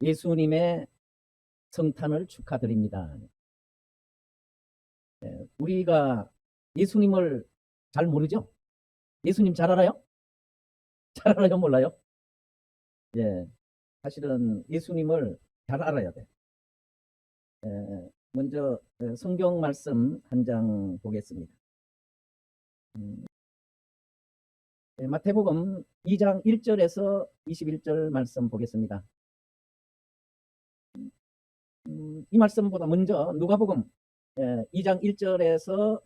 예수님의 성탄을 축하드립니다. 우리가 예수님을 잘 모르죠? 예수님 잘 알아요? 잘 알아요? 몰라요? 예, 사실은 예수님을 잘 알아야 돼. 먼저 성경 말씀 한 장 보겠습니다. 마태복음 2장 1절에서 21절 말씀 보겠습니다. 이 말씀보다 먼저 누가복음 2장 1절에서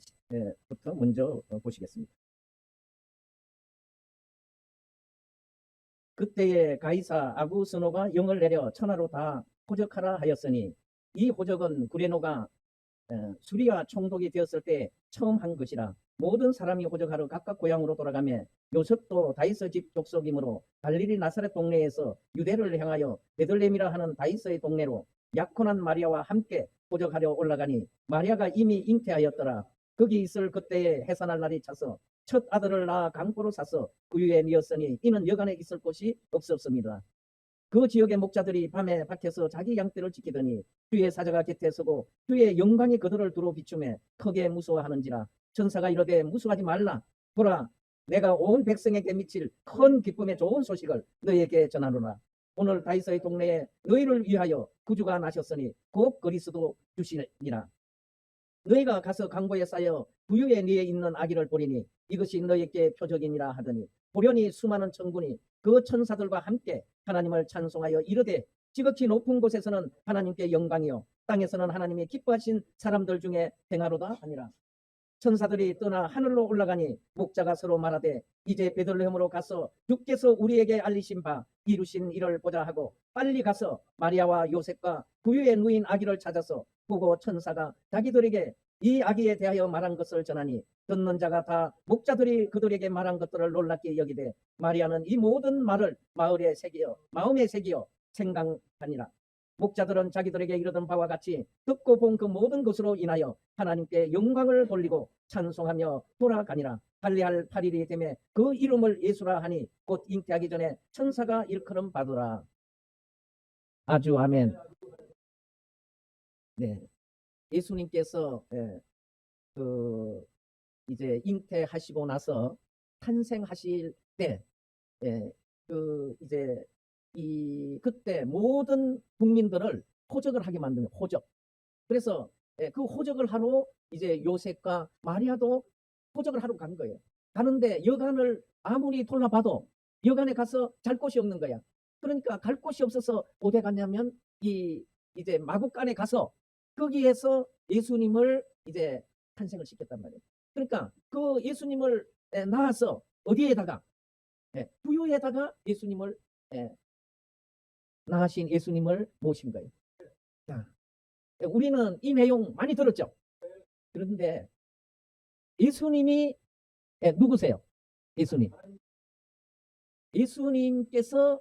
부터 먼저 보시겠습니다. 그때에 가이사 아구스노가 영을 내려 천하로 다 호적하라 하였으니 이 호적은 구레노가 수리아 총독이 되었을 때 처음 한 것이라. 모든 사람이 호적하러 각각 고향으로 돌아가며 요셉도 다윗의 집 족속이므로 갈릴리 나사렛 동네에서 유대를 향하여 베들레헴이라 하는 다윗의 동네로 약혼한 마리아와 함께 호적하려 올라가니 마리아가 이미 잉태하였더라. 거기 있을 그때에 해산할 날이 차서 첫 아들을 낳아 강포로 사서 구유에 뉘었으니 이는 여간에 있을 곳이 없었습니다. 그 지역의 목자들이 밤에 밖에서 자기 양떼를 지키더니 주의 사자가 곁에 서고 주의 영광이 그들을 두루 비추매 크게 무서워하는지라. 천사가 이르되 무서워하지 말라. 보라, 내가 온 백성에게 미칠 큰 기쁨의 좋은 소식을 너희에게 전하노라. 오늘 다윗의 동네에 너희를 위하여 구주가 나셨으니 곧 그리스도 주시니라. 너희가 가서 강보에 쌓여 부유에 니에 있는 아기를 보리니 이것이 너희에게 표적이니라 하더니 보려니 수많은 천군이 그 천사들과 함께 하나님을 찬송하여 이르되 지극히 높은 곳에서는 하나님께 영광이요 땅에서는 하나님이 기뻐하신 사람들 중에 행하로다 하니라. 천사들이 떠나 하늘로 올라가니 목자가 서로 말하되 이제 베들레헴으로 가서 주께서 우리에게 알리신 바 이루신 일을 보자 하고 빨리 가서 마리아와 요셉과 부유에 누인 아기를 찾아서 보고 천사가 자기들에게 이 아기에 대하여 말한 것을 전하니 듣는 자가 다 목자들이 그들에게 말한 것들을 놀랍게 여기되 마리아는 이 모든 말을 마음에 새기어 생각하니라. 목자들은 자기들에게 이르던 바와 같이 듣고 본 그 모든 것으로 인하여 하나님께 영광을 돌리고 찬송하며 돌아가니라. 할례할 8일이 되매 그 이름을 예수라 하니 곧 잉태하기 전에 천사가 일컬음 받으라. 아주 아멘. 네, 예수님께서 그 이제 잉태하시고 나서 탄생하실 때 이제 그때 모든 국민들을 호적을 하게 만드는 호적. 그래서 그 호적을 하러 이제 요셉과 마리아도 호적을 하러 간 거예요. 가는데 여관을 아무리 돌아봐도 여관에 가서 잘 곳이 없는 거야. 그러니까 갈 곳이 없어서 어디 갔냐면 이제 마국간에 가서 거기에서 예수님을 이제 탄생을 시켰단 말이에요. 그러니까 그 예수님을 낳아서 어디에다가 부유에다가 예수님을 낳으신 예수님을 모신 거예요. 자, 우리는 이 내용 많이 들었죠. 그런데 예수님이 누구세요? 예수님. 예수님께서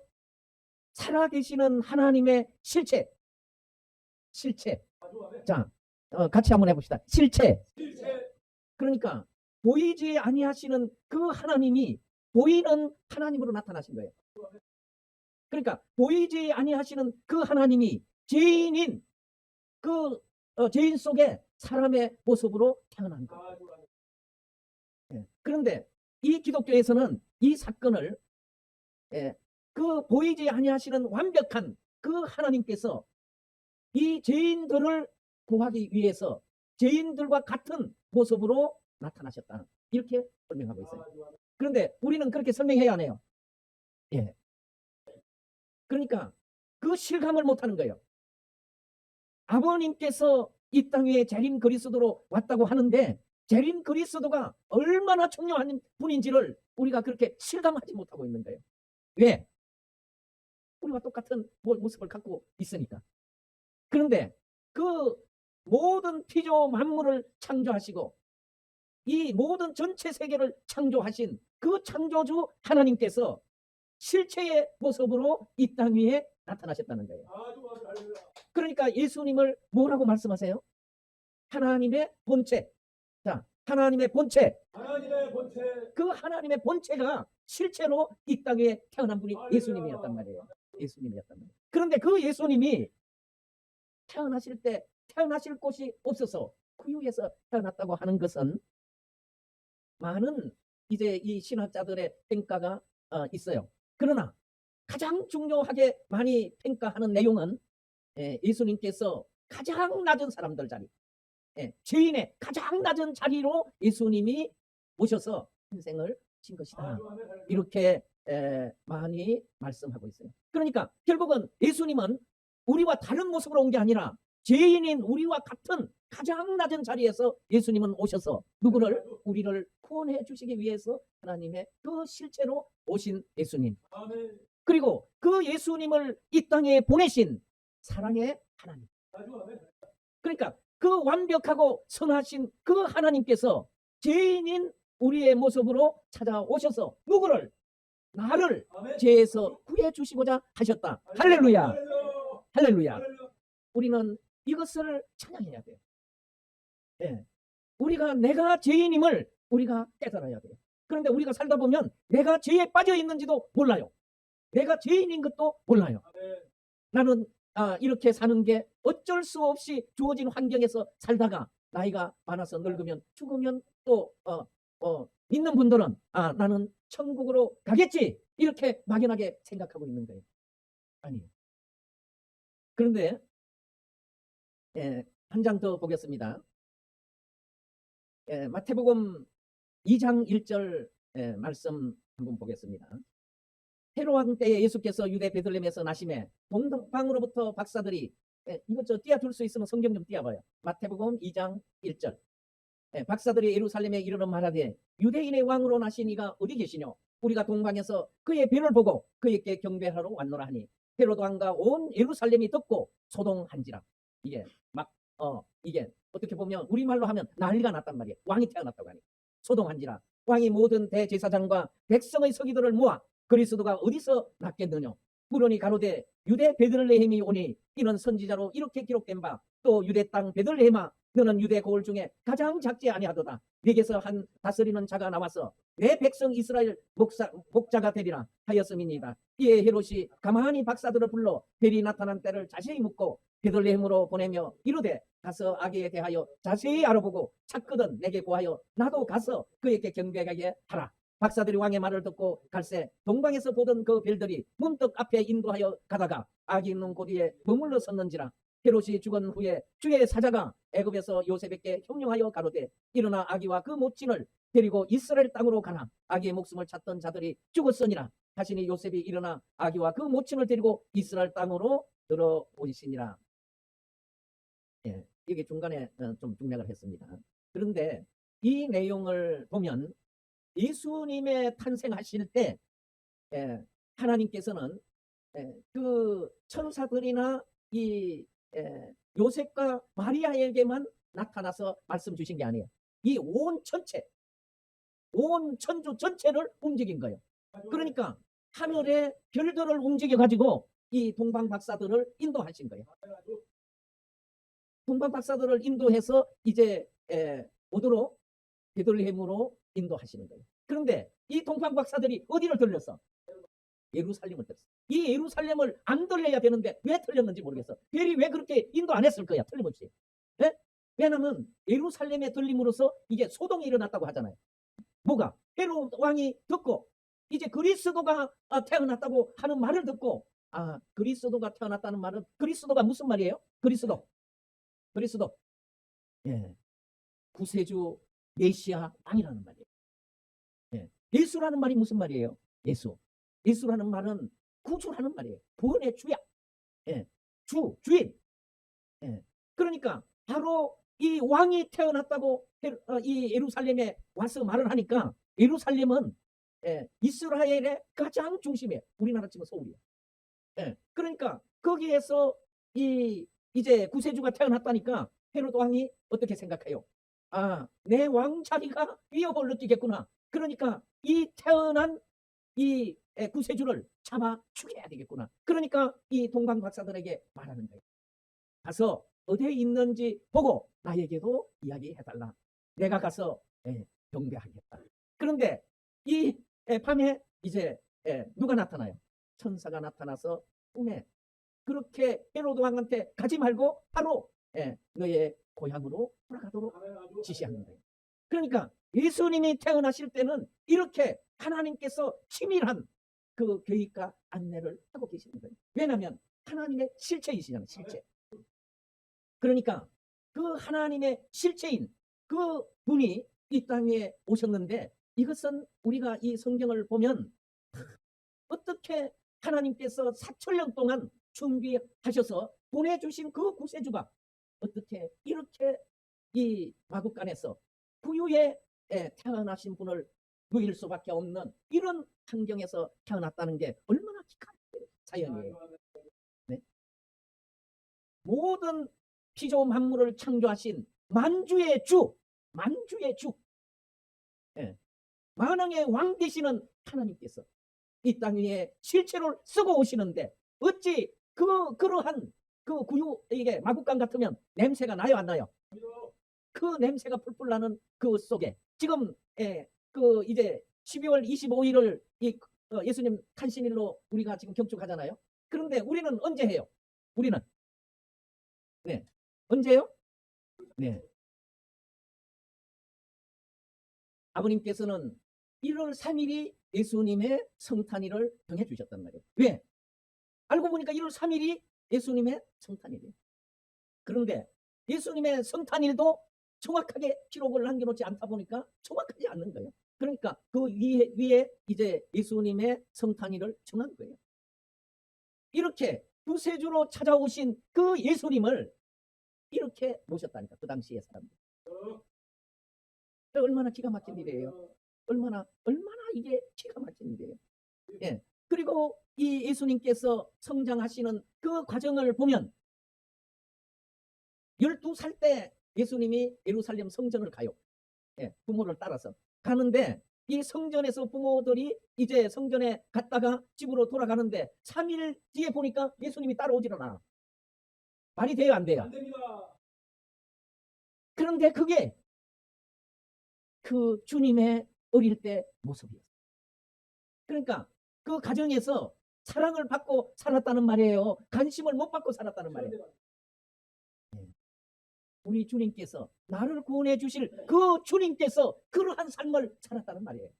살아계시는 하나님의 실체. 자, 같이 한번 해봅시다. 실체. 그러니까 보이지 아니하시는 그 하나님이 보이는 하나님으로 나타나신 거예요. 그러니까 보이지 아니하시는 그 하나님이 죄인인 그 죄인 속에 사람의 모습으로 태어난 거예요. 그런데 이 기독교에서는 이 사건을 그 보이지 아니하시는 완벽한 그 하나님께서 이 죄인들을 구하기 위해서 죄인들과 같은 모습으로 나타나셨다. 이렇게 설명하고 있어요. 그런데 우리는 그렇게 설명해야 하네요. 예. 그러니까 그 실감을 못하는 거예요. 아버님께서 이 땅 위에 재림 그리스도로 왔다고 하는데 재림 그리스도가 얼마나 중요한 분인지를 우리가 그렇게 실감하지 못하고 있는 거예요. 왜? 우리가 똑같은 모습을 갖고 있으니까. 그런데 그 모든 피조 만물을 창조하시고 이 모든 전체 세계를 창조하신 그 창조주 하나님께서 실체의 모습으로 이 땅 위에 나타나셨다는 거예요. 그러니까 예수님을 뭐라고 말씀하세요? 하나님의 본체. 자, 하나님의 본체. 그 하나님의 본체가 실체로 이 땅에 태어난 분이 예수님이었단 말이에요. 예수님이었단 말이에요. 그런데 그 예수님이 태어나실 때 태어나실 곳이 없어서 구유에서 태어났다고 하는 것은 많은 이제 이 신학자들의 평가가 있어요. 그러나 가장 중요하게 많이 평가하는 내용은 예수님께서 가장 낮은 사람들 자리, 죄인의 가장 낮은 자리로 예수님이 오셔서 인생을 진 것이다. 이렇게 많이 말씀하고 있어요. 그러니까 결국은 예수님은 우리와 다른 모습으로 온 게 아니라 죄인인 우리와 같은 가장 낮은 자리에서 예수님은 오셔서 누구를? 우리를 구원해 주시기 위해서 하나님의 그 실체로 오신 예수님. 그리고 그 예수님을 이 땅에 보내신 사랑의 하나님. 그러니까 그 완벽하고 선하신 그 하나님께서 죄인인 우리의 모습으로 찾아오셔서 누구를? 나를 죄에서 구해 주시고자 하셨다. 할렐루야. 할렐루야. 우리는 이것을 찬양해야 돼요. 내가 죄인임을 우리가 깨달아야 돼요. 그런데 우리가 살다 보면 내가 죄에 빠져 있는지도 몰라요. 내가 죄인인 것도 몰라요. 나는 이렇게 사는 게 어쩔 수 없이 주어진 환경에서 살다가 나이가 많아서 늙으면 죽으면 또 믿는 분들은 나는 천국으로 가겠지 이렇게 막연하게 생각하고 있는 거예요. 아니에요. 그런데 한 장 더 보겠습니다. 마태복음 2장 1절 말씀 한번 보겠습니다. 헤롯 왕 때에 예수께서 유대 베들레헴에서 나심에 동방으로부터 박사들이 이것 저 띄워둘 수 있으면 성경 좀 띄워봐요. 마태복음 2장 1절. 박사들이 예루살렘에 이르러 말하되 유대인의 왕으로 나신 이가 어디 계시뇨? 우리가 동방에서 그의 별을 보고 그에게 경배하러 왔노라 하니 헤롯 왕과 온 예루살렘이 듣고 소동한지라. 이게 이게 어떻게 보면 우리말로 하면 난리가 났단 말이에요. 왕이 태어났다고 하니 소동한지라. 왕이 모든 대제사장과 백성의 서기들을 모아 그리스도가 어디서 났겠느냐? 물으니 가로되 유대 베들레헴이 오니 이는 선지자로 이렇게 기록된 바 또 유대 땅 베들레헴아 너는 유대 고을 중에 가장 작지 아니하도다. 네게서 한 다스리는 자가 나와서 내 백성 이스라엘 목자가 되리라 하였음이니이다. 이에 헤롯이 가만히 박사들을 불러 별이 나타난 때를 자세히 묻고 베들레헴으로 보내며 이르되 가서 아기에 대하여 자세히 알아보고 찾거든 내게 고하여 나도 가서 그에게 경배하게 하라. 박사들이 왕의 말을 듣고 갈새 동방에서 보던 그 별들이 문득 앞에 인도하여 가다가 아기 있는 곳 위에 머물러 섰는지라. 헤롯이 죽은 후에 주의 사자가 애굽에서 요셉에게 형령하여 가로되 일어나 아기와 그 모친을 데리고 이스라엘 땅으로 가라. 아기의 목숨을 찾던 자들이 죽었으니라. 자신이 요셉이 일어나 아기와 그 모친을 데리고 이스라엘 땅으로 들어오시니라. 이게 중간에 좀 중략을 했습니다. 그런데 이 내용을 보면 예수님의 탄생하실 때 하나님께서는 그 천사들이나 이 요셉과 마리아에게만 나타나서 말씀 주신 게 아니에요. 이 온 천체, 온 천주 전체를 움직인 거예요. 그러니까 하늘의 별들을 움직여 가지고 이 동방 박사들을 인도하신 거예요. 동방 박사들을 인도해서 이제 어디로? 베들레헴으로 인도하시는 거예요. 그런데 이 동방 박사들이 어디를 들렸어? 예루살렘을 들었어. 이 예루살렘을 안 들려야 되는데 왜 틀렸는지 모르겠어. 별이 왜 그렇게 인도 안 했을 거야, 틀림없이. 왜냐하면 예루살렘에 들림으로써 이게 소동이 일어났다고 하잖아요. 뭐가? 헤롯 왕이 듣고 이제 그리스도가 태어났다고 하는 말을 듣고 그리스도가 태어났다는 말은 그리스도가 무슨 말이에요? 그리스도. 구세주 메시아 왕이라는 말이에요. 예수라는 말이 무슨 말이에요? 예수라는 말은 구주라는 말이에요. 구원의 주야. 주인. 그러니까 바로 이 왕이 태어났다고 이 예루살렘에 와서 말을 하니까 예루살렘은 이스라엘의 가장 중심이에요. 우리나라 치면 서울이에요. 그러니까 거기에서 이제 구세주가 태어났다니까 헤롯 왕이 어떻게 생각해요? 내 왕자리가 위협을 느끼겠구나. 그러니까 이 태어난 이 구세주를 잡아 죽여야 되겠구나. 그러니까 이 동방 박사들에게 말하는 거예요. 가서 어디에 있는지 보고 나에게도 이야기해달라. 내가 가서 경배하겠다. 그런데 이 밤에 이제 누가 나타나요? 천사가 나타나서 꿈에 그렇게 헤로드 왕한테 가지 말고 바로 너의 고향으로 돌아가도록 지시하는 거예요. 그러니까 예수님이 태어나실 때는 이렇게 하나님께서 치밀한 그 계획과 안내를 하고 계시는 거예요. 왜냐하면 하나님의 실체이시잖아요. 실체. 그러니까 그 하나님의 실체인 그 분이 이 땅에 오셨는데, 이것은 우리가 이 성경을 보면 어떻게 하나님께서 4천년 동안 준비하셔서 보내주신 그 구세주가 어떻게 이렇게 이 마국간에서 부유에 태어나신 분을 누일 수밖에 없는 이런 환경에서 태어났다는 게 얼마나 기가 막힌 사연이에요. 네? 모든 피조 만물을 창조하신 만주의 주, 만왕의 왕 되시는 하나님께서 이 땅 위에 실체를 쓰고 오시는데, 어찌 그러한 그 구유에게 마국간 같으면 냄새가 나요, 안 나요? 그 냄새가 풀풀 나는 그 속에 지금 그 이제 12월 25일을 예수님 탄신일로 우리가 지금 경축하잖아요. 그런데 우리는 언제 해요? 우리는 언제요? 아버님께서는 1월 3일이 예수님의 성탄일을 정해주셨단 말이에요. 왜? 알고 보니까 1월 3일이 예수님의 성탄일이에요. 그런데 예수님의 성탄일도 정확하게 기록을 남겨놓지 않다 보니까 정확하지 않는 거예요. 그러니까 그 위에 이제 예수님의 성탄일을 정한 거예요. 이렇게 구세주로 찾아오신 그 예수님을 이렇게 모셨다니까, 그 당시의 사람들. 얼마나 기가 막힌 일이에요. 얼마나 이게 기가 막힌 일이에요. 그리고 이 예수님께서 성장하시는 그 과정을 보면 12살 때 예수님이 예루살렘 성전을 가요. 부모를 따라서 가는데, 이 성전에서 부모들이 이제 성전에 갔다가 집으로 돌아가는데 3일 뒤에 보니까 예수님이 따라오질 않아. 말이 돼요, 안 돼요? 안 됩니다. 그런데 그게 그 주님의 어릴 때 모습이었어요. 그러니까 그 가정에서 사랑을 받고 살았다는 말이에요. 관심을 못 받고 살았다는 말이에요. 우리 주님께서, 나를 구원해 주실 그 주님께서 그러한 삶을 살았다는 말이에요.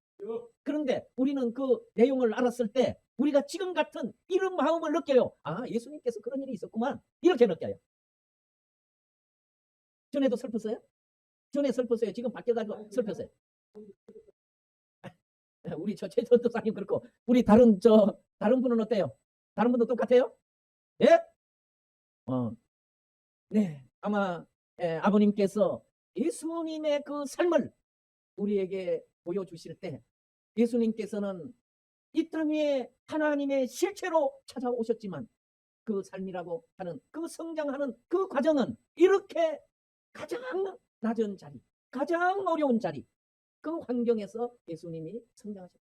그런데 우리는 그 내용을 알았을 때 우리가 지금 같은 이런 마음을 느껴요. 아, 예수님께서 그런 일이 있었구만, 이렇게 느껴요. 전에도 슬펐어요? 전에 슬펐어요? 지금 바뀌어가지고 슬펐어요? 우리 저 최전도사님 그렇고, 우리 다른 분은 어때요? 다른 분도 똑같아요? 예? 네, 아마 아버님께서 예수님의 그 삶을 우리에게 보여주실 때, 예수님께서는 이 땅 위에 하나님의 실체로 찾아오셨지만 그 삶이라고 하는 그 성장하는 그 과정은 이렇게 가장 낮은 자리, 가장 어려운 자리, 그 환경에서 예수님이 성장하셨다.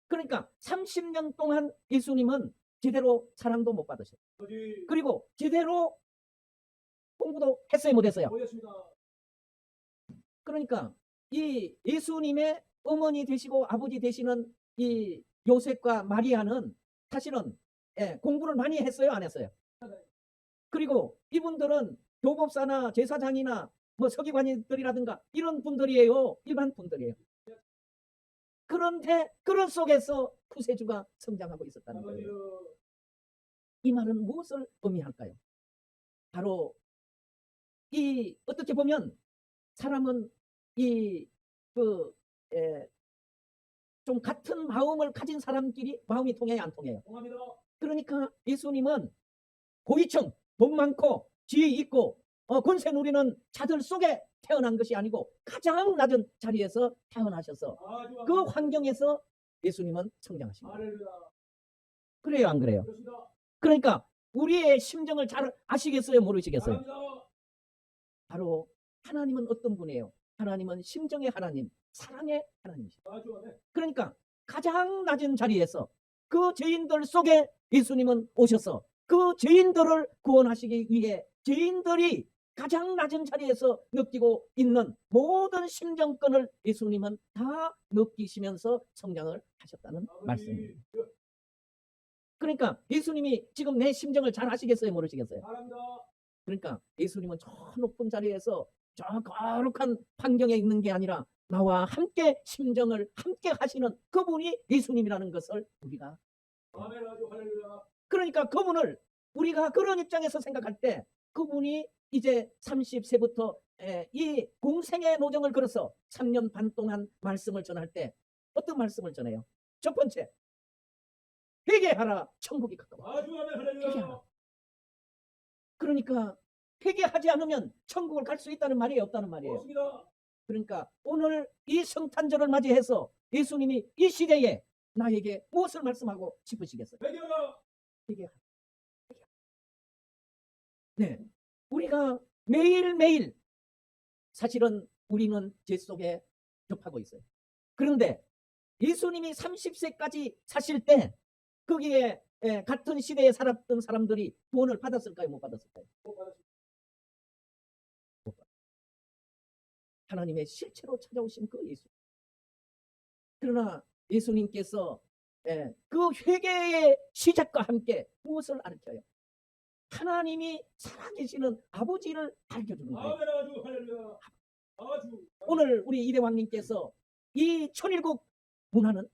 그러니까 30년 동안 예수님은 제대로 사랑도 못 받으셨어요. 그리고 제대로 공부도 했어요, 못했어요? 그러니까 이 예수님의 어머니 되시고 아버지 되시는 이 요셉과 마리아는 사실은 공부를 많이 했어요, 안 했어요? 그리고 이분들은 교법사나 제사장이나 뭐 서기관들이라든가 이런 분들이에요. 일반 분들이에요. 그런데 그런 속에서 구세주가 성장하고 있었다는 거예요. 이 말은 무엇을 의미할까요? 바로 이 어떻게 보면 사람은 좀 같은 마음을 가진 사람끼리 마음이 통해요, 안 통해요? 통합니다. 그러니까 예수님은 고위층, 돈 많고 지위 있고 권세 누리는 자들 속에 태어난 것이 아니고 가장 낮은 자리에서 태어나셔서 그 환경에서 예수님은 성장하신 거예요. 그래요, 안 그래요? 그렇습니다. 그러니까 우리의 심정을 잘 아시겠어요, 모르시겠어요? 바로 하나님은 어떤 분이에요? 하나님은 심정의 하나님, 사랑의 하나님이시죠. 그러니까 가장 낮은 자리에서 그 죄인들 속에 예수님은 오셔서 그 죄인들을 구원하시기 위해 죄인들이 가장 낮은 자리에서 느끼고 있는 모든 심정권을 예수님은 다 느끼시면서 성장을 하셨다는 말씀입니다. 그러니까 예수님이 지금 내 심정을 잘 아시겠어요? 모르시겠어요? 잘합니다. 그러니까 예수님은 저 높은 자리에서 저 거룩한 환경에 있는 게 아니라 나와 함께 심정을 함께 하시는 그분이 예수님이라는 것을 우리가, 아멘. 아주 할렐루야. 그러니까 그분을 우리가 그런 입장에서 생각할 때 그분이 이제 30세부터 이 공생의 노정을 걸어서 3년 반 동안 말씀을 전할 때 어떤 말씀을 전해요? 첫 번째, 회개하라, 천국이 가까워. 아주 아멘. 할렐루야. 회개하라. 그러니까 회개하지 않으면 천국을 갈 수 있다는 말이에요, 없다는 말이에요? 없습니다. 그러니까 오늘 이 성탄절을 맞이해서 예수님이 이 시대에 나에게 무엇을 말씀하고 싶으시겠어요? 회개하라. 회개하라. 네, 우리가 매일매일 사실은 우리는 죄 속에 접하고 있어요. 그런데 예수님이 30세까지 사실 때 거기에 같은 시대에 살았던 사람들이 구원을 받았을까요? 못 받았을까요? 못 받았습니다. 하나님의 실체로 찾아오신 그 예수. 그러나 예수님께서 그 회개의 시작과 함께 무엇을 가르쳐요? 하나님이 살아계시는 아버지를 가르쳐주는 거예요. 아멘. 아주 할렐루야. 아주. 오늘 우리 이대왕님께서 이 천일국 문화는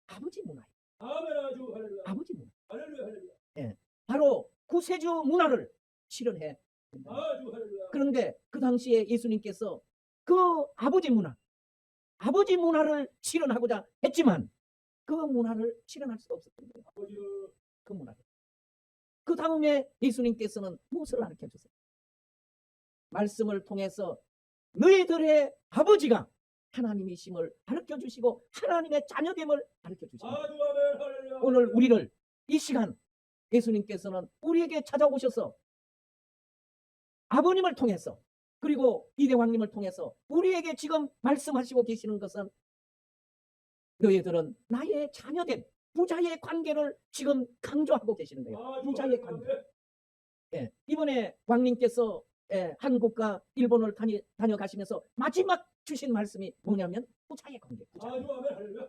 아버지 문화예요. 아멘. 아주 할렐루야. 아버지 문화. 할렐루야. 할렐루야. 바로 구세주 문화를 실현해. 아주 할렐루야. 그런데 그 당시에 예수님께서 그 아버지 문화를 실현하고자 했지만 그 문화를 실현할 수 없었던 거예요. 아버지를 그 문화를. 그 다음에 예수님께서는 무엇을 가르쳐 주세요? 말씀을 통해서 너희들의 아버지가 하나님이심을 가르쳐 주시고 하나님의 자녀됨을 가르쳐 주시고, 아주 아멘. 할렐루야. 오늘 우리를 이 시간 예수님께서는 우리에게 찾아오셔서 아버님을 통해서 그리고 이대왕님을 통해서 우리에게 지금 말씀하시고 계시는 것은 너희들은 나의 자녀된 부자의 관계를 지금 강조하고 계시는 거예요. 아주 부자의 할렐루야. 관계. 이번에 왕님께서 한국과 일본을 다녀가시면서 마지막 주신 말씀이 뭐냐면 부자의 관계. 아주 아멘. 할렐루야.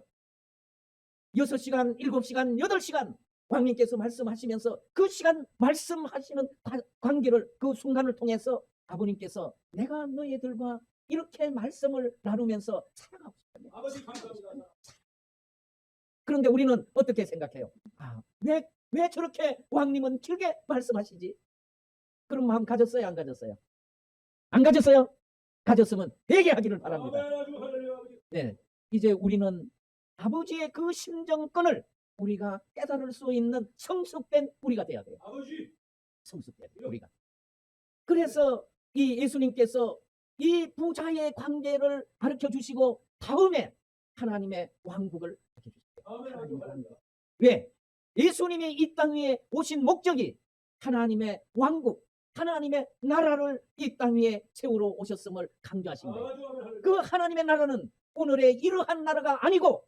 6시간, 7시간, 8시간 왕님께서 말씀하시면서 그 시간 말씀하시는 관계를, 그 순간을 통해서 아버님께서 내가 너희들과 이렇게 말씀을 나누면서 살아가고 싶다며. 아버지 감사합니다. 그런데 우리는 어떻게 생각해요? 왜 저렇게 왕님은 길게 말씀하시지? 그런 마음 가졌어요? 안 가졌어요? 안 가졌어요? 가졌으면 회개하기를 바랍니다. 아멘. 아주 할렐루야. 네, 이제 우리는 아버지의 그 심정권을 우리가 깨달을 수 있는 성숙된 우리가 돼야 돼요. 아버지. 성숙된 우리가. 그래서 이 예수님께서 이 부자의 관계를 가르쳐 주시고 다음에 하나님의 왕국을 가르쳐 주시죠. 아멘. 아주 할렐루야. 왜? 예수님이 이 땅 위에 오신 목적이 하나님의 왕국, 하나님의 나라를 이 땅 위에 세우러 오셨음을 강조하신 거예요. 아주 아멘. 할렐루야. 그 하나님의 나라는 오늘의 이러한 나라가 아니고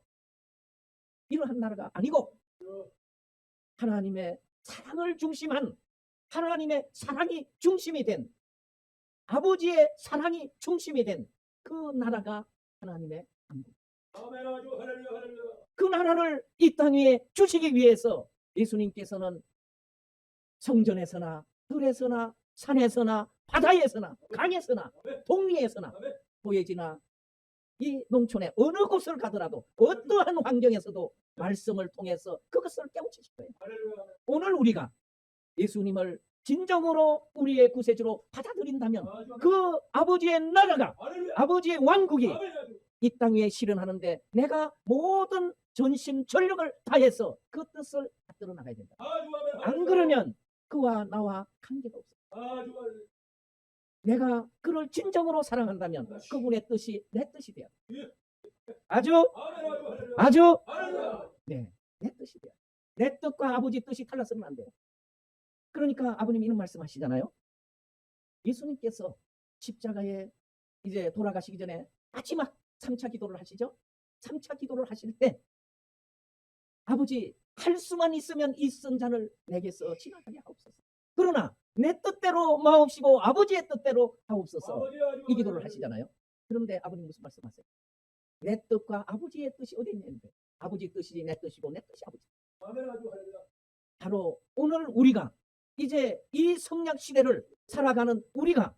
하나님의 사랑을 중심한, 하나님의 사랑이 중심이 된, 아버지의 사랑이 중심이 된 그 나라가 하나님의 왕국. 아멘. 아주 할렐루야. 할렐루야. 그 나라를 이 땅 위에 주시기 위해서 예수님께서는 성전에서나 들에서나 산에서나 바다에서나 강에서나 동리에서나 도예지나 이 농촌의 어느 곳을 가더라도 어떠한 환경에서도 말씀을 통해서 그것을 깨우치실 거예요. 할렐루야. 오늘 우리가 예수님을 진정으로 우리의 구세주로 받아들인다면 그 아버지의 나라가, 할렐루야. 아버지의 왕국이 아멘. 아주. 이 땅 위에 실현하는데 내가 모든 전심 전력을 다해서 그 뜻을 받들어 나가야 된다. 아주 아멘. 안 그러면 그와 나와 관계가 없어. 아주 할렐루야. 내가 그를 진정으로 사랑한다면 그분의 뜻이 내 뜻이 돼야 돼. 예. 아주 아멘. 아주 할렐루야. 아주 할렐루야. 네, 내 뜻이 돼야 돼. 내 뜻과 아버지 뜻이 달라서는 안 돼요. 그러니까 아버님 이런 말씀하시잖아요. 예수님께서 십자가에 이제 돌아가시기 전에 마지막 3차 기도를 하시죠. 3차 기도를 하실 때 아버지 할 수만 있으면 이 선잔을 내게서 지나가게 하옵소서. 그러나 내 뜻대로 마옵시고 아버지의 뜻대로 하옵소서. 아버지 아주 이 기도를 할렐루야. 하시잖아요. 그런데 아버님 무슨 말씀하세요? 내 뜻과 아버지의 뜻이 어디 있는데? 아버지 뜻이 내 뜻이고 내 뜻이 아버지. 아멘. 아주 할렐루야. 바로 오늘 우리가 이제 이 성약 시대를 살아가는 우리가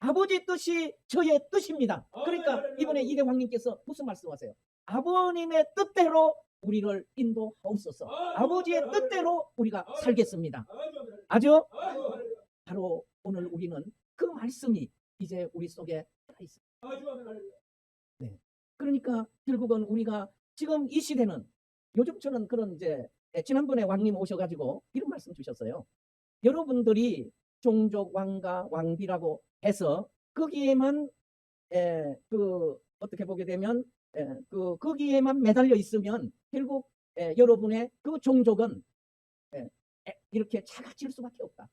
아버지 뜻이 저의 뜻입니다. 그러니까 이번에 이대 왕님께서 무슨 말씀하세요? 아버님의 뜻대로 우리를 인도하옵소서. 아버지의 뜻대로 우리가 살겠습니다. 아주 바로 오늘 우리는 그 말씀이 이제 우리 속에 들어있습니다. 네. 그러니까 결국은 우리가 지금 이 시대는 요즘 저는 그런 이제 지난번에 왕님 오셔가지고 이런 말씀 주셨어요. 여러분들이 종족 왕가 왕비라고 해서 거기에만 그 어떻게 보게 되면 그 거기에만 매달려 있으면 결국 여러분의 그 종족은 이렇게 작아질 수밖에 없다.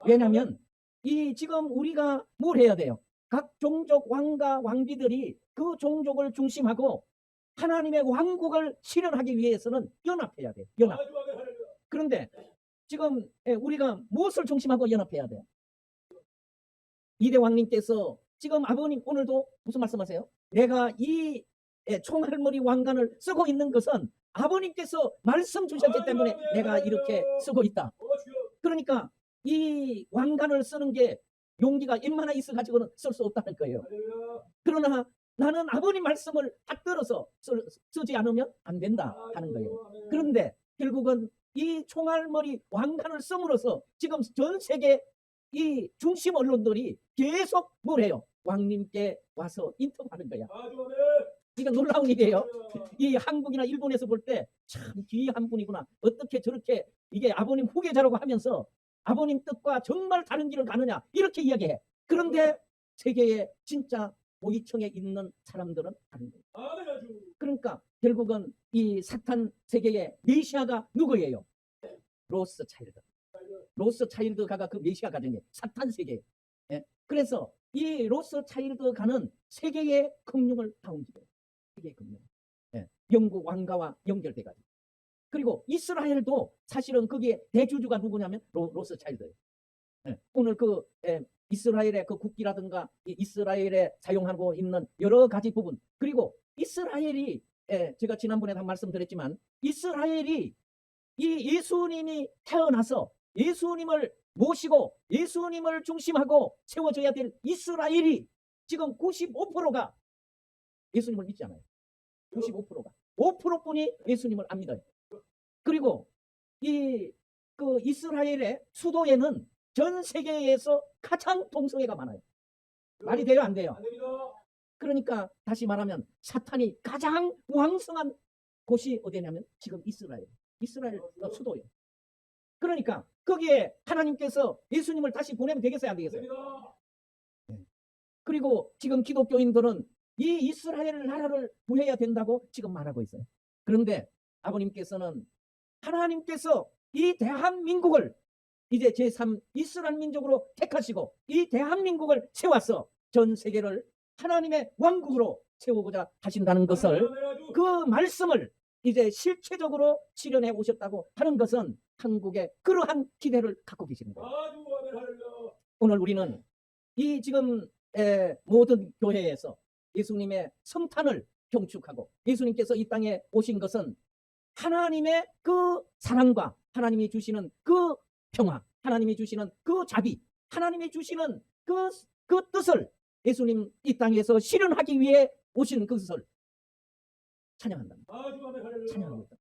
왜냐하면 이 지금 우리가 뭘 해야 돼요? 각 종족 왕가 왕비들이 그 종족을 중심하고 하나님의 왕국을 실현하기 위해서는 연합해야 돼요. 연합. 그런데 지금 우리가 무엇을 중심하고 연합해야 돼요? 이대 왕님께서 지금 아버님 오늘도 무슨 말씀하세요? 내가 이 총알머리 왕관을 쓰고 있는 것은 아버님께서 말씀 주셨기 때문에 내가 이렇게 쓰고 있다. 그러니까 이 왕관을 쓰는 게 용기가 얼마나 있어 가지고는 쓸 수 없다는 거예요. 그러나 나는 아버님 말씀을 받들어서 쓰지 않으면 안 된다 하는 거예요. 그런데 결국은 이 총알머리 왕관을 씀으로써 지금 전 세계 이 중심 언론들이 계속 뭘 해요? 왕님께 와서 인터뷰하는 거야. 이게 놀라운 일이에요. 이 한국이나 일본에서 볼 때 참 귀한 분이구나. 어떻게 저렇게 이게 아버님 후계자라고 하면서 아버님 뜻과 정말 다른 길을 가느냐 이렇게 이야기해. 그런데 세계에 진짜 고위층에 있는 사람들은 다른 거예요. 그러니까 결국은 이 사탄 세계의 메시아가 누구예요? 로스 차일드. 로스 차일드가가 그 메시아 가정이에요. 사탄 세계. 그래서 이 로스 차일드가는 세계의 금융을 다 움직여요. 세계의 금융. 영국 왕가와 연결돼가지고. 그리고 이스라엘도 사실은 거기에 대주주가 누구냐면 로스 차일드예요. 오늘 그 이스라엘의 그 국기라든가 이스라엘에 사용하고 있는 여러 가지 부분, 그리고 이스라엘이 제가 지난번에 다 말씀드렸지만 이스라엘이 이 예수님이 태어나서 예수님을 모시고 예수님을 중심하고 세워져야 될 이스라엘이 지금 95%가 예수님을 믿지 않아요. 95%가 5%뿐이 예수님을 안 믿어요. 그리고 그 이스라엘의 수도에는 전 세계에서 가장 동성애가 많아요. 말이 돼요, 안 돼요? 그러니까 다시 말하면 사탄이 가장 왕성한 곳이 어디냐면 지금 이스라엘 수도예요. 그러니까 거기에 하나님께서 예수님을 다시 보내면 되겠어요, 안 되겠어요? 그리고 지금 기독교인들은 이 이스라엘 나라를 구해야 된다고 지금 말하고 있어요. 그런데 아버님께서는 하나님께서 이 대한민국을 이제 제3 이스라엘 민족으로 택하시고 이 대한민국을 세워서 전 세계를 하나님의 왕국으로 세우고자 하신다는 것을, 그 말씀을 이제 실체적으로 실현해 오셨다고 하는 것은 한국의 그러한 기대를 갖고 계시는 거예요. 오늘 우리는 이 지금 모든 교회에서 예수님의 성탄을 경축하고 예수님께서 이 땅에 오신 것은 하나님의 그 사랑과 하나님이 주시는 그 평화, 하나님이 주시는 그 자비, 하나님이 주시는 그 뜻을 예수님 이 땅에서 실현하기 위해 오신 그것을 찬양한다. 찬양하고 있다.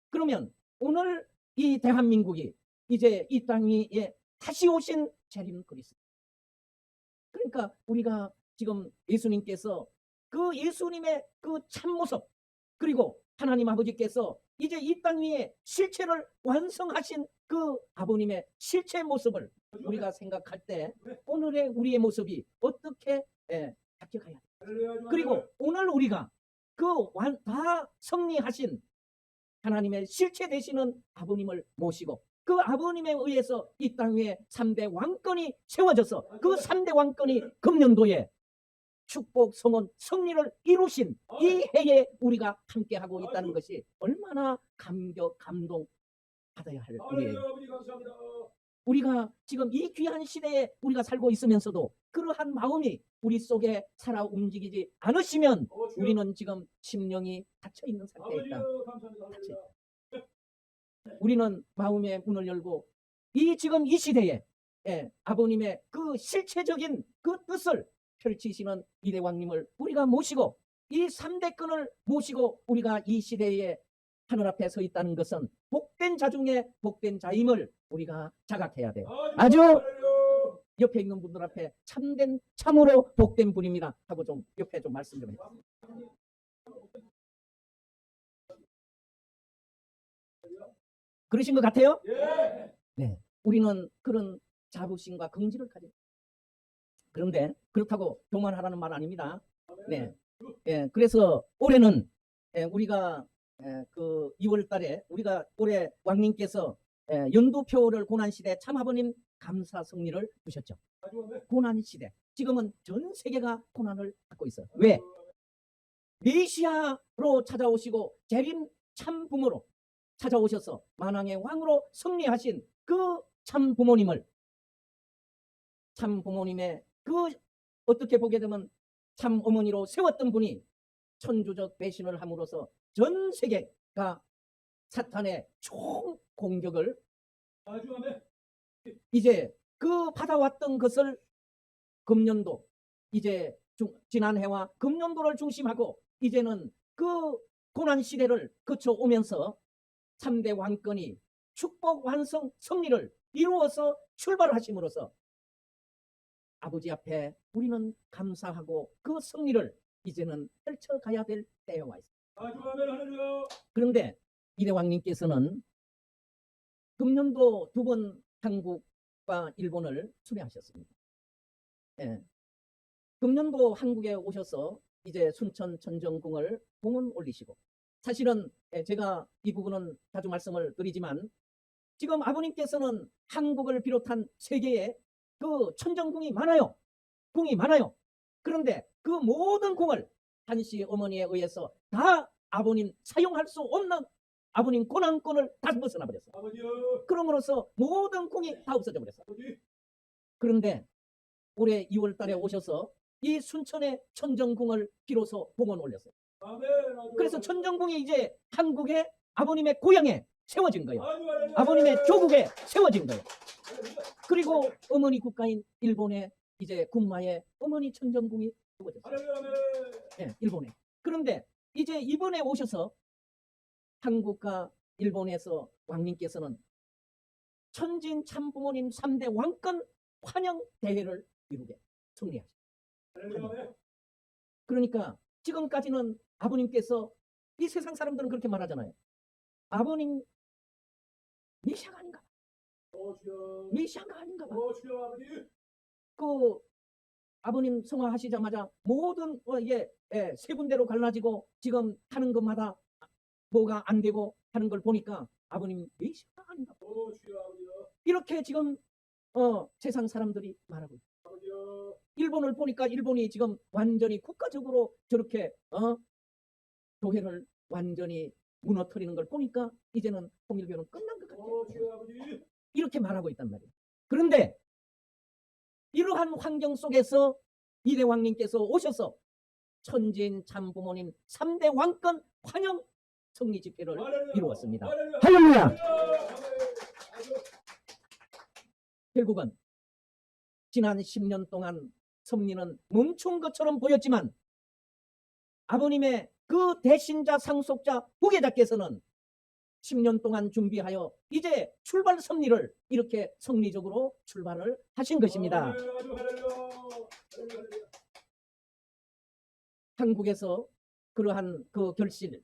그러면 오늘 이 대한민국이 이제 이 땅 위에 다시 오신 재림 그리스도. 그러니까 우리가 지금 예수님께서 그 예수님의 그 참모습, 그리고 하나님 아버지께서 이제 이 땅 위에 실체를 완성하신 그 아버님의 실체 모습을 우리가 생각할 때 오늘의 우리의 모습이 어떻게 바뀌어가야 돼. 그리고 오늘 우리가 그 다 승리하신 하나님의 실체 되시는 아버님을 모시고 그 아버님에 의해서 이 땅 위에 3대 왕권이 세워져서 그 3대 왕권이 금년도에 축복, 성원, 승리를 이루신 이 해에 우리가 함께하고 있다는 것이 얼마나 감동 받아야 할 일이에요. 우리가 지금 이 귀한 시대에 우리가 살고 있으면서도 그러한 마음이 우리 속에 살아 움직이지 않으시면 우리는 지금 심령이 닫혀있는 상태에 있다. 우리는 마음의 문을 열고 지금 이 시대에 아버님의 그 실체적인 그 뜻을 펼치시는 이대왕님을 우리가 모시고 이 3대권을 모시고 우리가 이 시대에 하늘 앞에 서 있다는 것은 복된 자 중에 복된 자임을 우리가 자각해야 돼요. 아주 옆에 있는 분들 앞에 참된 참으로 복된 분입니다 하고 좀 옆에 좀 말씀 좀 해요. 그러신 것 같아요? 예. 네, 우리는 그런 자부심과 긍지를 가지고. 그런데 그렇다고 교만하라는 말 아닙니다. 네, 그래서 올해는 우리가 그 2월달에 우리가 올해 왕님께서 연두표를 고난시대 참아버님 감사 성리를 주셨죠. 고난시대. 지금은 전 세계가 고난을 받고 있어요. 왜? 메시아로 찾아오시고 재림 참부모로 찾아오셔서 만왕의 왕으로 승리하신 그 참부모님을, 참부모님의 그 어떻게 보게 되면 참어머니로 세웠던 분이 천주적 배신을 함으로써 전 세계가 사탄의 총 공격을 이제 그 받아왔던 것을 금년도 이제 지난해와 금년도를 중심하고 이제는 그 고난 시대를 거쳐오면서 3대 왕권이 축복 완성 승리를 이루어서 출발하심으로써 아버지 앞에 우리는 감사하고 그 승리를 이제는 펼쳐가야 될 때에 와 있습니다. 그런데 이대왕님께서는 금년도 2번 한국과 일본을 수배하셨습니다. 금년도 한국에 오셔서 이제 순천 천정궁을 공은 올리시고, 사실은 제가 이 부분은 자주 말씀을 드리지만 지금 아버님께서는 한국을 비롯한 세계에 그 천정궁이 많아요. 궁이 많아요. 그런데 그 모든 궁을 한시 어머니에 의해서 다 아버님 사용할 수 없는 아버님 고난권을 다 벗어나 버렸어요. 그럼으로써 모든 궁이 다 없어져 버렸어요. 그런데 올해 2월 달에 오셔서 이 순천의 천정궁을 비로소 봉헌 올렸어요. 그래서 천정궁이 이제 한국의 아버님의 고향에 세워진 거예요. 아버님의 조국에 세워진 거예요. 그리고 어머니 국가인 일본의 이제 군마에 어머니 천정궁이 세워졌어요. 일본에. 그런데 이제 이번에 오셔서 한국과 일본에서 왕님께서는 천진 참부모님 3대 왕권 환영 대회를 이루게 승리하셨어요. 그러니까 지금까지는 아버님께서 이 세상 사람들은 그렇게 말하잖아요. 아버님 메시아가 아닌가 봐. 메시아가 아닌가 봐. 그 아버님 성화하시자마자 모든 이게 세 군데로 갈라지고 지금 하는 것마다 뭐가 안 되고 하는 걸 보니까 아버님 메시아가 아닌가 봐. 이렇게 지금 세상 사람들이 말하고 있어요. 일본을 보니까 일본이 지금 완전히 국가적으로 저렇게 교회를 완전히 무너뜨리는 걸 보니까 이제는 통일교는 끝난 것 같아요. 이렇게 말하고 있단 말이에요. 그런데 이러한 환경 속에서 이대왕님께서 오셔서 천진 참부모님 3대 왕권 환영 승리 집회를 이루었습니다. 할렐루야! 결국은 지난 10년 동안 승리는 멈춘 것처럼 보였지만 아버님의 그 대신자 상속자 후계자께서는 10년 동안 준비하여 이제 출발 승리를 이렇게 승리적으로 출발을 하신 것입니다. 한국에서 그러한 그 결실,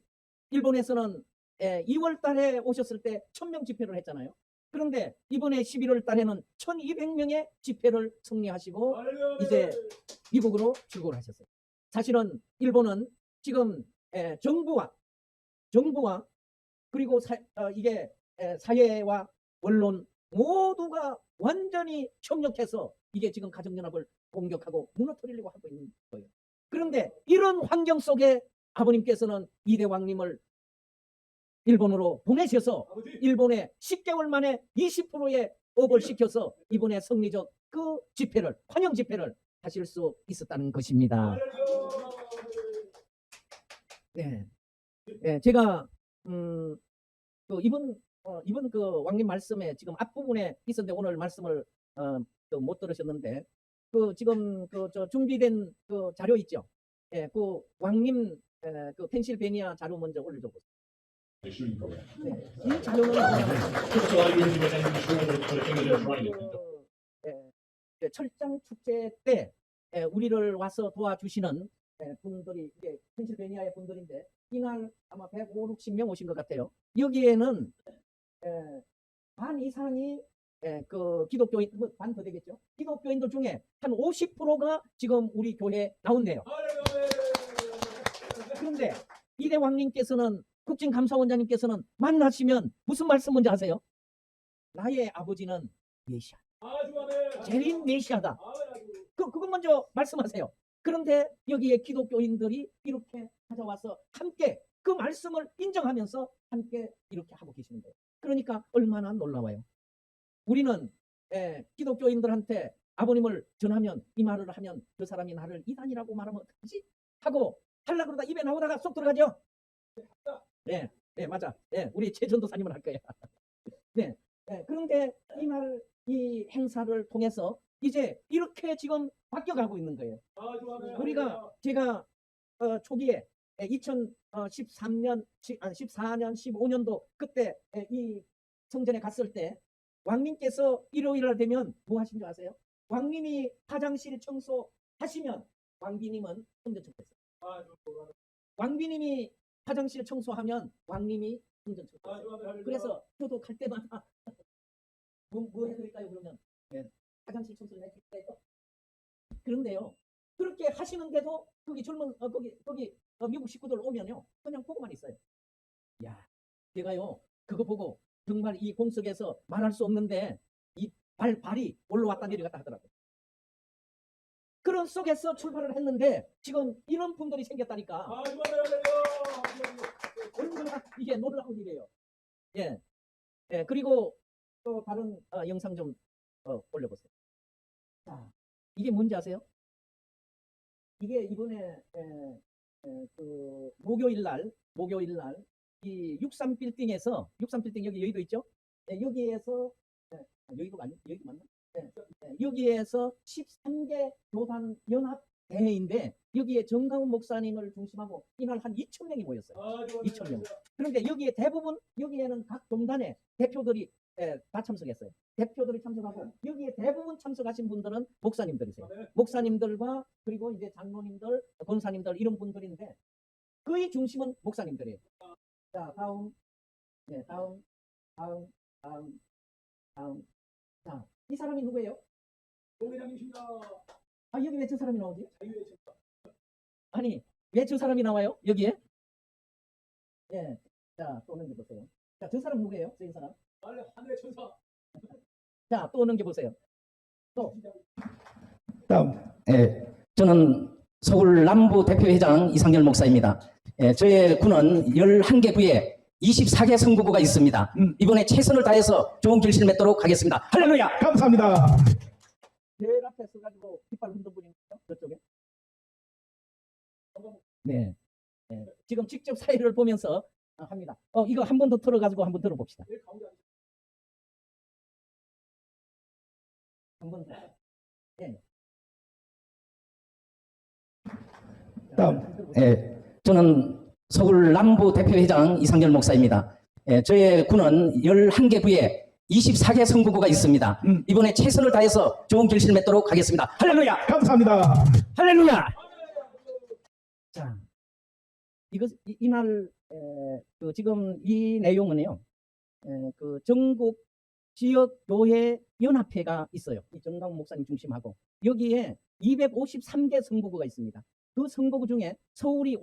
일본에서는 2월 달에 오셨을 때 1000명 집회를 했잖아요. 그런데 이번에 11월 달에는 1200명의 집회를 승리하시고 이제 미국으로 출국을 하셨어요. 사실은 일본은 지금 정부와 그리고 이게 사회와 언론 모두가 완전히 협력해서 이게 지금 가정연합을 공격하고 무너뜨리려고 하고 있는 거예요. 그런데 이런 환경 속에 아버님께서는 이대왕님을 일본으로 보내셔서 일본에 10개월 만에 20%의 업을 시켜서 이번에 승리적 그 집회를, 환영 집회를 하실 수 있었다는 것입니다. 네, 제가 또 이번 이번 그 왕님 말씀에 지금 앞부분에 있었는데 오늘 말씀을 또못 들으셨는데 그 지금 그 저 준비된 그 자료 있죠? 예, 그 왕님 그 펜실베니아 자료 먼저 올려줘 보세요. Shooting program. 네, 이 자료는 So I usually go down to the shore and put a finger just right. 철장 축제 때 우리를 와서 도와주시는 분들이 이게 펜실베니아의 분들인데 이날 아마 150, 60명 오신 것 같아요. 여기에는 반 이상이 그 기독교인, 반 더 되겠죠. 기독교인들 중에 한 50%가 지금 우리 교회에 나온대요. 그런데 이대 왕님께서는 국진감사원장님께서는 만나시면 무슨 말씀 먼저 하세요? 나의 아버지는 메시아. 재림 메시아다. 그것 먼저 말씀하세요. 그런데 여기에 기독교인들이 이렇게 찾아와서 함께 그 말씀을 인정하면서 함께 이렇게 하고 계시는 거예요. 그러니까 얼마나 놀라워요. 우리는 기독교인들한테 아버님을 전하면 이 말을 하면 그 사람이 나를 이단이라고 말하면 어떡하지? 하고 하려고 그러다 입에 나오다가 쏙 들어가죠. 네, 네, 맞아. 네, 우리 최전도사님은 할 거야. 네, 그런데 이 행사를 통해서 이제 이렇게 지금 바뀌어가고 있는 거예요. 제가 초기에 2013년, 14년, 15년도 그때 이 성전에 갔을 때 왕님께서 일요일날 되면 뭐 하신 줄 아세요? 왕님이 화장실 청소하시면 왕비님은 성전 청소했어요. 왕비님이 화장실 청소하면 왕님이 성전 청소했어요. 그래서 저도 갈 때마다 뭐 해드릴까요? 그러면 화장실 청소를 해드릴까요? 그런데요, 그렇게 하시는데도 거기 젊은 거기 미국 식구들 오면요 그냥 보고만 있어요. 야, 제가요 그거 보고 정말 이 공석에서 말할 수 없는데 이 발이 올라왔다 내려갔다 하더라고요. 그런 속에서 출발을 했는데 지금 이런 분들이 생겼다니까. 얼마나 이게 놀라운 일이에요. 예, 그리고 또 다른 영상 좀 올려보세요. 자, 이게 뭔지 아세요? 이게 이번에 그 목요일 날 이 63빌딩에서 63빌딩 여기 여의도 있죠? 여기에서 여의도 맞나? 여기에서 13개 교단 연합 대회인데 여기에 정가훈 목사님을 중심하고 이날 한 2,000명이 모였어요. 2,000명. 그런데 여기에는 각 종단의 대표들이 다 참석했어요. 대표들이 참석하고 여기에 대부분 참석하신 분들은 목사님들이세요. 목사님들과 그리고 이제 장로님들, 권사님들 이런 분들인데 거의 중심은 목사님들이에요. 자, 다음. 자, 이 사람이 누구예요? 동회장님이십니다. 여기 왜 저 사람이 나오지? 아니, 왜 저 사람이 나와요? 여기에? 예. 자, 또 넘겨보세요. 자, 저 사람 누구예요? 저 사람? 하늘의 천사. 자, 또 넘겨보세요. 또. 다음. 저는 서울 남부 대표회장 이상열 목사입니다. 저의 구는 11개 구에 24개 선거구가 있습니다. 이번에 최선을 다해서 좋은 결실 맺도록 하겠습니다. 할렐루야! 감사합니다. 제일 앞에 서가지고 깃발 흔든 분이 있죠? 저쪽에. 네. 지금 직접 사회를 보면서 합니다. 이거 한 번 더 틀어가지고 한번 들어봅시다. 한 번 더. 네. 다음. 저는 서울 남부 대표회장 이상열 목사입니다. 저의 구는 11개 구에 24개 선거구가 있습니다. 이번에 최선을 다해서 좋은 결실 맺도록 하겠습니다. 할렐루야! 감사합니다. 할렐루야! 자, 이날 지금 이 내용은요, 그 전국 지역 교회 연합회가 있어요. 이 정강 목사님 중심하고 여기에 253개 선거구가 있습니다. 그 선거구 중에 서울이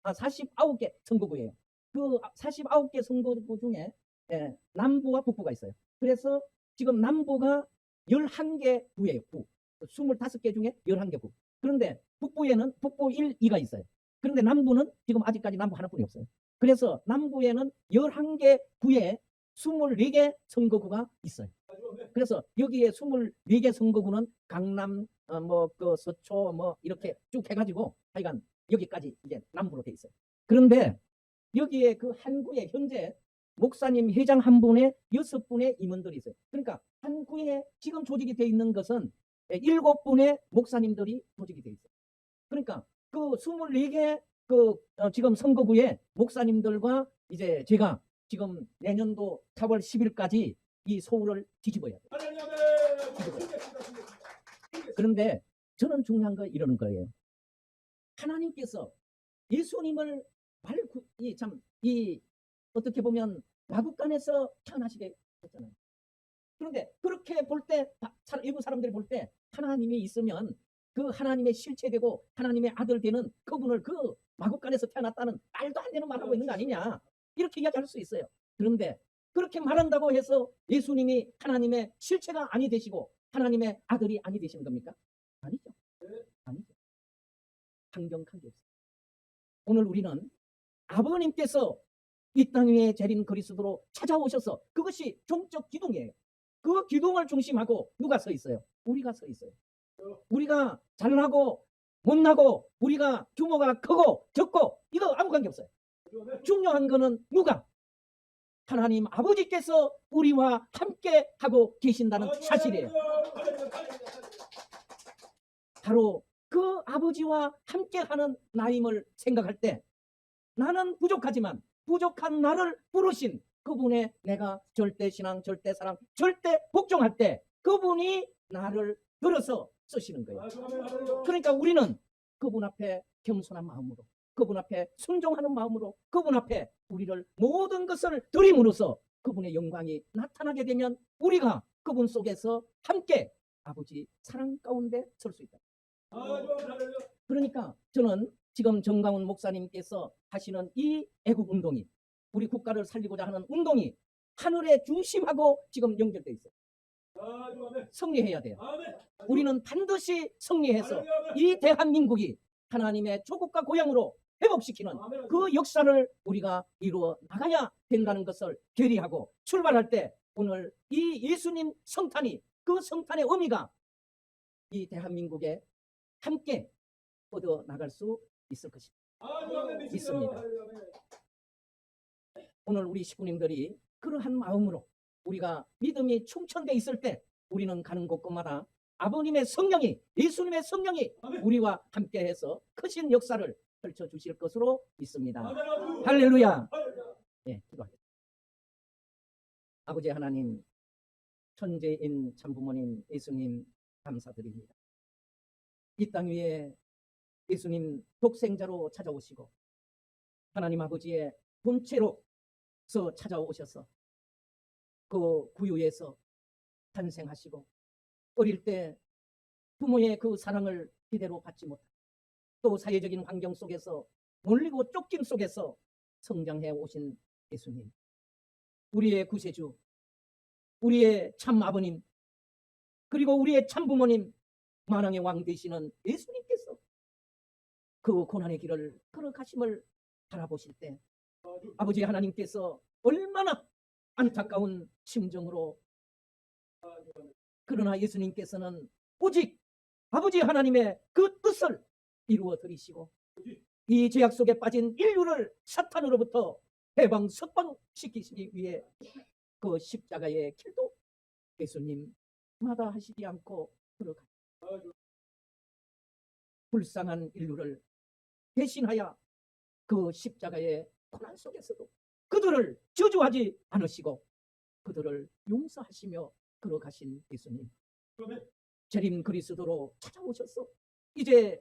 49개 선거구예요. 그 49개 선거구 중에 남부와 북부가 있어요. 그래서 지금 남부가 11개 구예요. 25개 중에 11개 구. 그런데 북부에는 북부 1, 2가 있어요. 그런데 남부는 지금 아직까지 남부 하나뿐이 없어요. 그래서 남부에는 11개 구에 24개 선거구가 있어요. 그래서 여기에 24개 선거구는 강남, 그 서초, 이렇게 쭉 해가지고 하여간 여기까지 이제 남부로 돼 있어요. 그런데 여기에 그 한 구에 현재 목사님 회장 한 분에 6분의 임원들이 있어요. 그러니까 한 구에 지금 조직이 되어 있는 것은 7분의 목사님들이 조직이 되어 있어요. 그러니까 그 24개 지금 선거구에 목사님들과 이제 제가 지금 내년도 4월 10일까지 이 서울을 뒤집어야 돼요. 그런데 저는 중요한 거 이러는 거예요. 하나님께서 예수님을 어떻게 보면 마국간에서 태어나시게 했잖아요. 그런데 그렇게 볼 때 일부 사람들이 볼 때 하나님이 있으면 그 하나님의 실체되고 하나님의 아들 되는 그분을 그 마국간에서 태어났다는 말도 안 되는 말하고 있는 거 아니냐, 이렇게 이야기할 수 있어요. 그런데 그렇게 말한다고 해서 예수님이 하나님의 실체가 아니 되시고 하나님의 아들이 아니 되시는 겁니까? 아니죠. 아니죠. 강경하게 없어요. 오늘 우리는 아버님께서 이 땅 위에 재림 그리스도로 찾아오셔서, 그것이 종적 기둥이에요. 그 기둥을 중심하고 누가 서 있어요? 우리가 서 있어요. 우리가 잘나고 못나고 우리가 규모가 크고 적고 이거 아무 관계 없어요. 중요한 거는 누가? 하나님 아버지께서 우리와 함께 하고 계신다는 사실이에요. 바로 그 아버지와 함께하는 나임을 생각할 때 나는 부족하지만 부족한 나를 부르신 그분의 내가 절대 신앙, 절대 사랑, 절대 복종할 때 그분이 나를 들어서 쓰시는 거예요. 그러니까 우리는 그분 앞에 겸손한 마음으로, 그분 앞에 순종하는 마음으로, 그분 앞에 우리를 모든 것을 드림으로써 그분의 영광이 나타나게 되면 우리가 그분 속에서 함께 아버지 사랑 가운데 설 수 있다. 그러니까 저는 지금 정강훈 목사님께서 하시는 이 애국 운동이, 우리 국가를 살리고자 하는 운동이 하늘의 중심하고 지금 연결되어 있어요. 승리해야 돼요. 우리는 반드시 승리해서 이 대한민국이 하나님의 조국과 고향으로 회복시키는 그 역사를 우리가 이루어 나가야 된다는 것을 결의하고 출발할 때 오늘 이 예수님 성탄이, 그 성탄의 의미가 이 대한민국에 함께 뻗어 나갈 수 있을 것입니다. 믿습니다. 오늘 우리 식구님들이 그러한 마음으로 우리가 믿음이 충천돼 있을 때 우리는 가는 곳곳마다 아버님의 성령이, 예수님의 성령이 우리와 함께해서 크신 역사를 펼쳐주실 것으로 믿습니다. 할렐루야. 네, 기도하겠습니다. 아버지 하나님, 천재인 참부모님 예수님 감사드립니다. 이 땅 위에 예수님 독생자로 찾아오시고 하나님 아버지의 본체로서 찾아오셔서 그 구유에서 탄생하시고 어릴 때 부모의 그 사랑을 제대로 받지 못하고 또 사회적인 환경 속에서 몰리고 쫓김 속에서 성장해 오신 예수님, 우리의 구세주, 우리의 참 아버님, 그리고 우리의 참 부모님, 만왕의 왕 되시는 예수님께서 그 고난의 길을 걸어가심을 바라보실 때 아버지 하나님께서 얼마나 안타까운 심정으로, 그러나 예수님께서는 오직 아버지 하나님의 그 뜻을 이루어 드리시고 이 죄악 속에 빠진 인류를 사탄으로부터 해방 석방시키시기 위해 그 십자가의 길도 예수님 마다하시지 않고 들어가 불쌍한 인류를 대신하여 그 십자가의 고난 속에서도 그들을 저주하지 않으시고 그들을 용서하시며 걸어가신 예수님, 재림 그리스도로 찾아오셔서 이제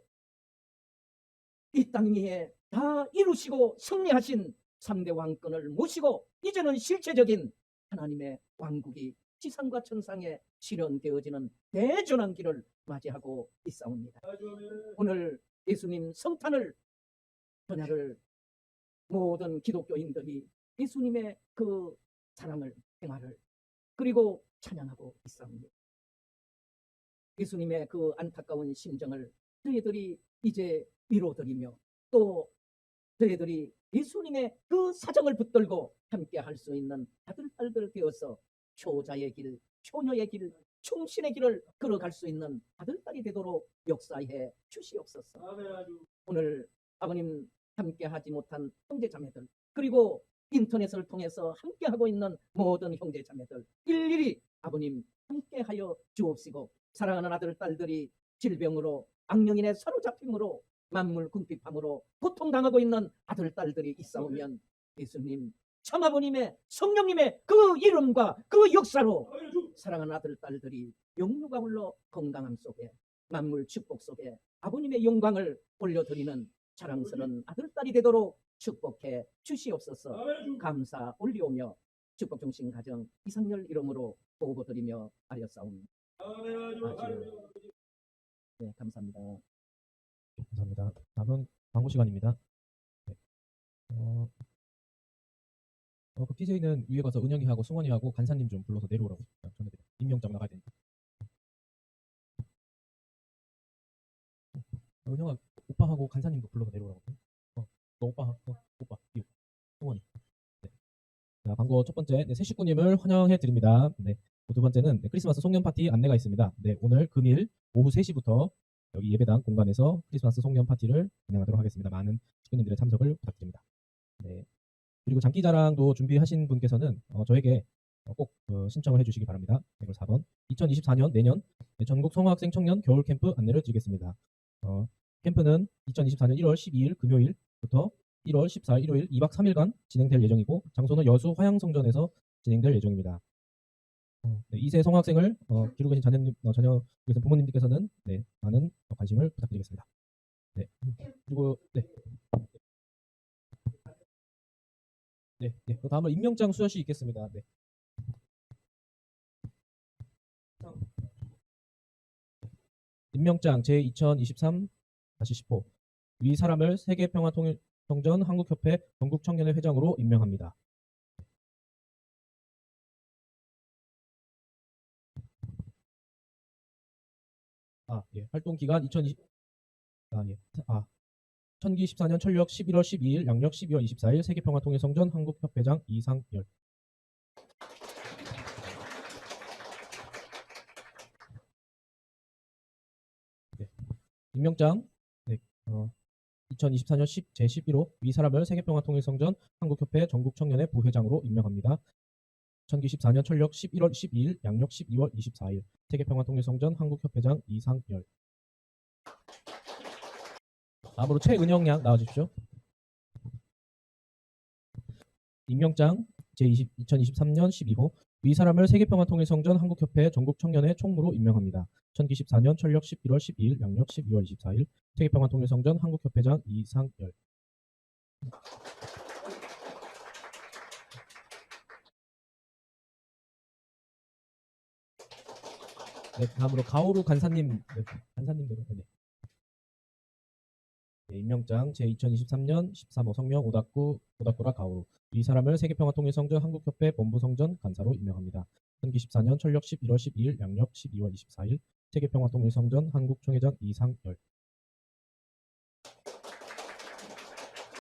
이 땅 위에 다 이루시고 승리하신 3대 왕권을 모시고 이제는 실체적인 하나님의 왕국이 지상과 천상에 실현되어지는 대전한 길을 맞이하고 있사옵니다. 오늘 예수님 성탄을 전야를 모든 기독교인들이 예수님의 그 사랑을, 행하를 그리고 찬양하고 있사옵니다. 예수님의 그 안타까운 심정을 저희들이 이제 위로드리며 또 저희들이 예수님의 그 사정을 붙들고 함께 할 수 있는 아들, 딸들 되어서 효자의 길, 효녀의 길, 충신의 길을 걸어갈 수 있는 아들, 딸이 되도록 역사해 주시옵소서. 오늘 아버님 함께 하지 못한 형제 자매들, 그리고 인터넷을 통해서 함께하고 있는 모든 형제자매들 일일이 아버님 함께하여 주옵시고, 사랑하는 아들 딸들이 질병으로 악령인의 사로잡힘으로 만물 궁핍함으로 고통당하고 있는 아들 딸들이 있사오면 예수님 참 아버님의 성령님의 그 이름과 그 역사로 사랑하는 아들 딸들이 영유가 흘러 건강함 속에 만물 축복 속에 아버님의 영광을 올려드리는 자랑스러운 아들 딸이 되도록 축복해 주시옵소서. 감사 올리오며 축복 중심 가정 이상열 이름으로 보고드리며 아뢰었사옵니다. 네, 감사합니다. 감사합니다. 다음은 광고 시간입니다. 네. 그 PJ는 위에 가서 은영이하고 승원이하고 간사님 좀 불러서 내려오라고 전해드려요. 임명장 나가야 되니까. 은영아, 오빠하고 간사님도 불러서 내려오라고. 너 오빠, 오빠, 이 승원이. 네. 자, 광고 첫 번째, 네, 새 식구님을 환영해 드립니다. 네. 두 번째는 크리스마스 송년 파티 안내가 있습니다. 네, 오늘 금일 오후 3시부터 여기 예배당 공간에서 크리스마스 송년 파티를 진행하도록 하겠습니다. 많은 식구님들의 참석을 부탁드립니다. 네. 그리고 장기자랑도 준비하신 분께서는 저에게 꼭 신청을 해주시기 바랍니다. 이걸 4번 2024년 내년 전국 성화학생 청년 겨울 캠프 안내를 드리겠습니다. 캠프는 2024년 1월 12일 금요일부터 1월 14일 일요일 2박 3일간 진행될 예정이고, 장소는 여수 화양성전에서 진행될 예정입니다. 네, 2세 성학생을 기르고 계신 자녀 부모님들께서는 네, 많은 관심을 부탁드리겠습니다. 네. 그리고 그 다음은 임명장 수여시 있겠습니다. 네. 임명장 제2023-10호 위 사람을 세계평화통일성전 한국협회 전국청년회 회장으로 임명합니다. 활동 기간 2014년 철력 11월 12일, 양력 12월 24일 세계평화통일성전 한국협회장 이상열. 네. 임명장 2024년 제11호 위 사람을 세계평화통일성전 한국협회 전국청년회 부회장으로 임명합니다. 2014년 철력 11월 12일, 양력 12월 24일 세계평화통일성전 한국협회장 이상열. 다음으로 최은영 양 나와주십시오. 임명장 제2023년 12호 위 사람을 세계평화통일성전 한국협회 전국청년회 총무로 임명합니다. 2014년 철력 11월 12일, 양력 12월 24일 세계평화통일성전 한국협회장 이상열. 네, 다음으로 가오루 간사님, 간사님대로. 네, 임명장 제2023년 13호 성명 오다꾸라 가오루 이 사람을 세계평화통일성전 한국협회 본부성전 간사로 임명합니다. 2014년 철력 11월 12일, 양력 12월 24일 세계평화통일성전 한국총회장 이상열.